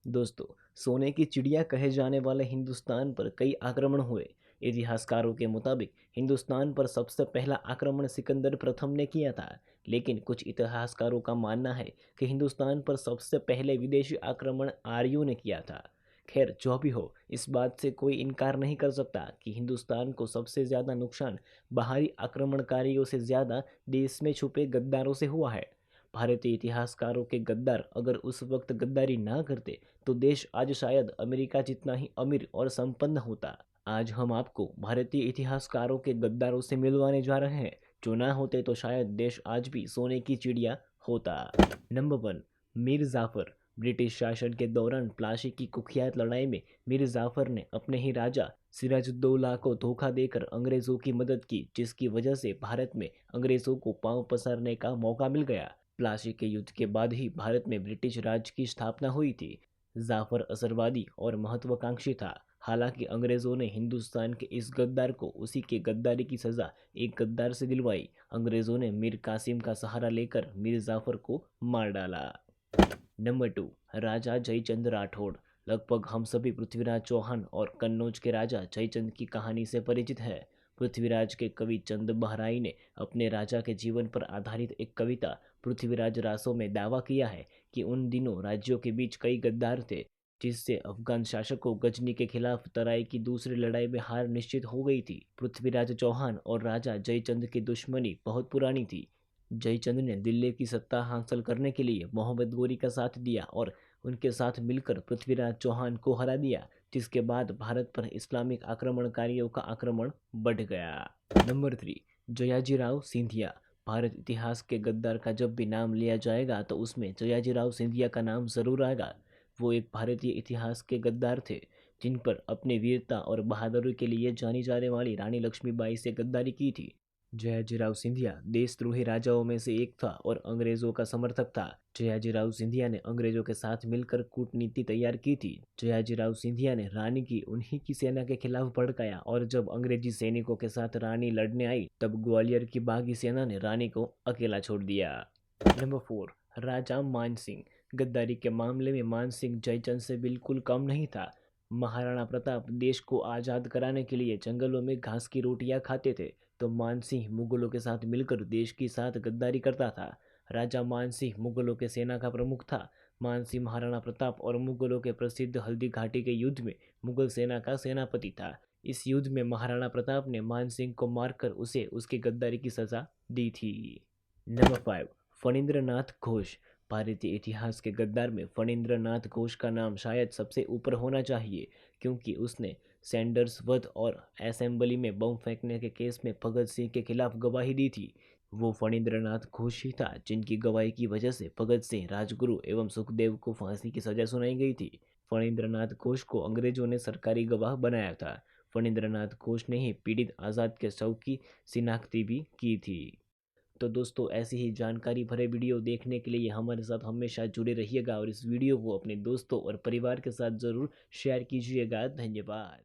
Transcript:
दोस्तों, सोने की चिड़िया कहे जाने वाले हिंदुस्तान पर कई आक्रमण हुए। इतिहासकारों के मुताबिक हिंदुस्तान पर सबसे पहला आक्रमण सिकंदर प्रथम ने किया था, लेकिन कुछ इतिहासकारों का मानना है कि हिंदुस्तान पर सबसे पहले विदेशी आक्रमण आर्यों ने किया था। खैर, जो भी हो, इस बात से कोई इनकार नहीं कर सकता कि हिंदुस्तान को सबसे ज़्यादा नुकसान बाहरी आक्रमणकारियों से ज़्यादा देश में छुपे गद्दारों से हुआ है। भारतीय इतिहासकारों के गद्दार अगर उस वक्त गद्दारी ना करते तो देश आज शायद अमेरिका जितना ही अमीर और संपन्न होता। आज हम आपको भारतीय इतिहासकारों के गद्दारों से मिलवाने जा रहे हैं, जो ना होते तो शायद देश आज भी सोने की चिड़िया होता। नंबर 1, मीर जाफर। ब्रिटिश शासन के दौरान प्लासी की कुख्यात लड़ाई में मीर जाफर ने अपने ही राजा सिराजुद्दौला को धोखा देकर अंग्रेजों की मदद की, जिसकी वजह से भारत में अंग्रेजों को पांव पसारने का मौका मिल गया। प्लासी के युद्ध के बाद ही भारत में ब्रिटिश राज की स्थापना हुई थी। जाफर असरवादी और महत्वाकांक्षी था। हालांकि अंग्रेजों ने हिंदुस्तान के इस गद्दार को उसी के गद्दारी की सजा एक गद्दार से दिलवाई। अंग्रेजों ने मीर कासिम का सहारा लेकर मीर जाफर को मार डाला। नंबर 2, राजा जयचंद राठौड़। लगभग हम सभी पृथ्वीराज चौहान और कन्नौज के राजा जयचंद की कहानी से परिचित है। पृथ्वीराज के कवि चंद बहराई ने अपने राजा के जीवन पर आधारित एक कविता पृथ्वीराज रासो में दावा किया है कि उन दिनों राज्यों के बीच कई गद्दार थे, जिससे अफगान शासकों गजनी के खिलाफ तराई की दूसरी लड़ाई में हार निश्चित हो गई थी। पृथ्वीराज चौहान और राजा जयचंद की दुश्मनी बहुत पुरानी थी। जयचंद ने दिल्ली की सत्ता हासिल करने के लिए मोहम्मद गोरी का साथ दिया और उनके साथ मिलकर पृथ्वीराज चौहान को हरा दिया, जिसके बाद भारत पर इस्लामिक आक्रमणकारियों का आक्रमण बढ़ गया। नंबर 3, जयाजीराव सिंधिया। भारत इतिहास के गद्दार का जब भी नाम लिया जाएगा तो उसमें जयाजीराव सिंधिया का नाम जरूर आएगा। वो एक भारतीय इतिहास के गद्दार थे, जिन पर अपनी वीरता और बहादुरी के लिए जानी जाने वाली रानी लक्ष्मीबाई से गद्दारी की थी। जयाजीराव सिंधिया देशद्रोही राजाओं में से एक था और अंग्रेजों का समर्थक था। जयाजीराव सिंधिया ने अंग्रेजों के साथ मिलकर कूटनीति तैयार की थी। जयाजीराव सिंधिया ने रानी की उन्हीं की सेना के खिलाफ भड़काया और जब अंग्रेजी सैनिकों के साथ रानी लड़ने आई तब ग्वालियर की बागी सेना ने रानी को अकेला छोड़ दिया। नंबर 4, राजा मान सिंह। गद्दारी के मामले में मान सिंह जयचंद से बिल्कुल कम नहीं था। महाराणा प्रताप देश को आज़ाद कराने के लिए जंगलों में घास की रोटियां खाते थे, तो मानसिंह मुगलों के साथ मिलकर देश के साथ गद्दारी करता था। राजा मानसिंह मुगलों के सेना का प्रमुख था। मानसिंह महाराणा प्रताप और मुगलों के प्रसिद्ध हल्दी घाटी के युद्ध में मुगल सेना का सेनापति था। इस युद्ध में महाराणा प्रताप ने मानसिंह को मारकर उसे उसकी गद्दारी की सजा दी थी। नंबर 5, फणींद्र नाथ घोष। भारतीय इतिहास के गद्दार में फणींद्र नाथ घोष का नाम शायद सबसे ऊपर होना चाहिए, क्योंकि उसने सैंडर्स वध और असेंबली में बम फेंकने के केस में भगत सिंह के खिलाफ गवाही दी थी। वो फणींद्र नाथ घोष ही था जिनकी गवाही की वजह से भगत सिंह, राजगुरु एवं सुखदेव को फांसी की सजा सुनाई गई थी। फणींद्र नाथ घोष को अंग्रेजों ने सरकारी गवाह बनाया था। फणींद्र नाथ घोष ने ही पीड़ित आज़ाद के शव की शिनाख्ती भी की थी। तो दोस्तों, ऐसी ही जानकारी भरे वीडियो देखने के लिए हमारे साथ हमेशा जुड़े रहिएगा और इस वीडियो को अपने दोस्तों और परिवार के साथ ज़रूर शेयर कीजिएगा। धन्यवाद।